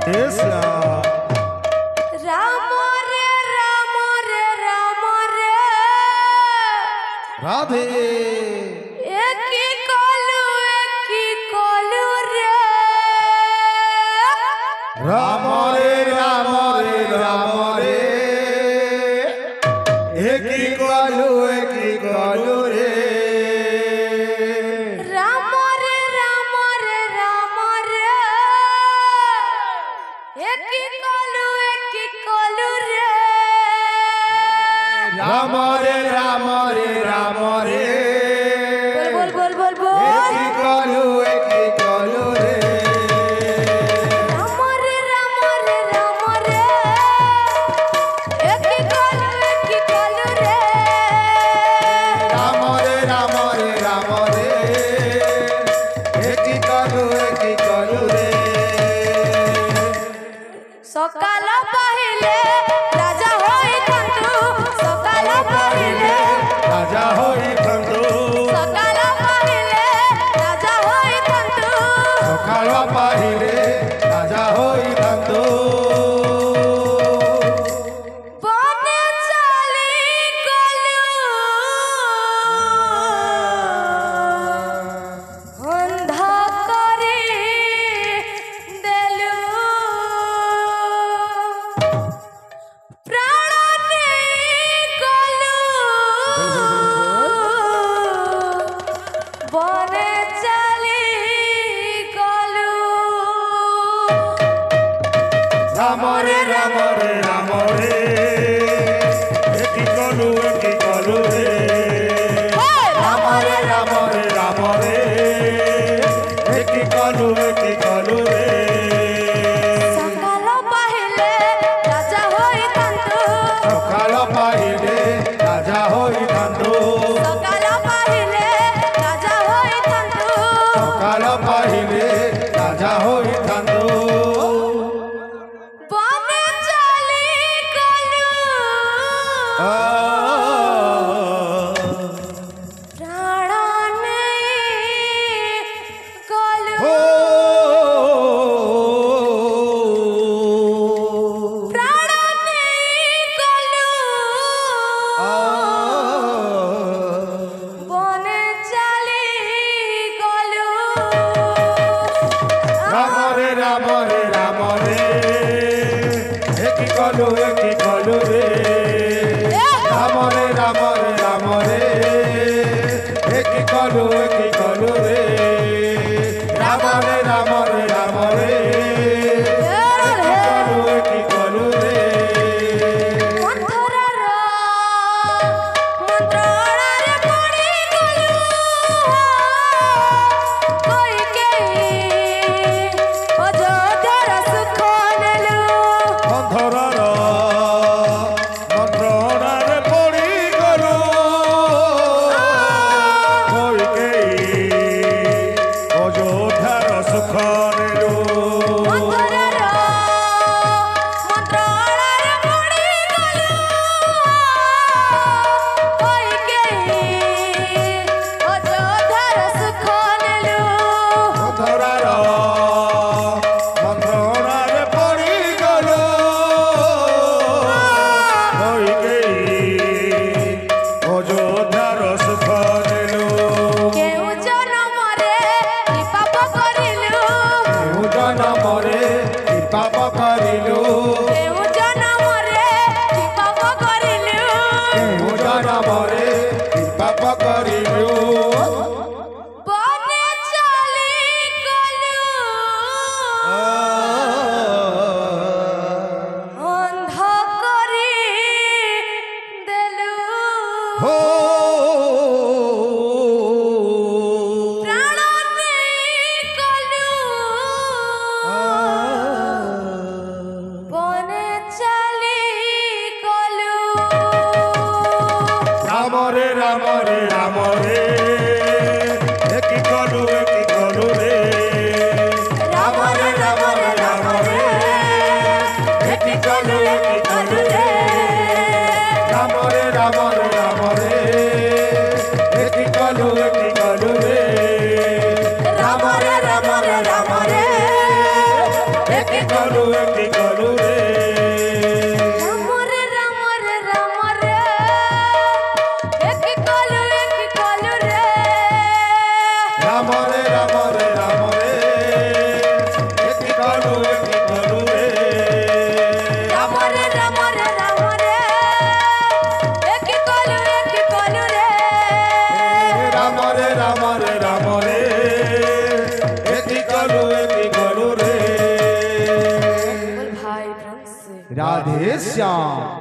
Yes, Radhe Ram रे राम रे राम रे एक ही कलू रे राम रे राम रे राम रे एक ही कलू रे राम रे राम रे राम रे बोल बोल बोल बोल बोल एक ही कलू रे राम रे राम रे राम रे एक ही कलू रे राम रे राम रे राम रे एक ही कलू रे सकाल पहिले राजा होई तंतु सकाल पहिले राजा होई तंतु सकाल पहिले राजा होई तंतु सकाल पहिले राजा होई तंतु बने चली गलु अंधा करी देलु प्राण नहीं गलु बने चली गलु राम रे राम रे राम रे एक ही कलू रे राम रे राम रे राम रे एक ही कलू रे सकाल पहिले राजा होई तंतु सकाल पहिले राजा होई तंतु सकाल पहिले राजा होई तंतु सकाल पहिले राजा होई तंतु बने चली गलु प्राण नहीं गलु प्राण नहीं गलु बने चली गलु राम रे राम रे राम रे एक ही कलू रे राम रे राम रे राम रे एक ही कलू रे राम रे राम रे राम रे एक ही कलू रे मंथरर मंत्रणारे पड़ी गलु कोई के अयोध्यार सुख नेलु अंधरर मंत्रणारे पड़ी गलु कोई केही अयोध्यार सुख नेलु मंथरर मंत्रणारे पड़ी गलु कोई के अयोध्यार सुख नेलु अंधरार मंत्रणारे पड़ी गलु कोई केही अयोध्यार सुख नेलु केउ जन्मरे कि पाप करिलु একই কলু একই কলু রে রাম রে রাম রে রাম রে একই কলু রে রাম রে রাম রে রাম রে একই কলু রে রাম রে রাম রে রাম রে একই কলু রে রাম রে রাম রে রাম রে একই কলু রে बोल भाई ढंग से राधे श्याम।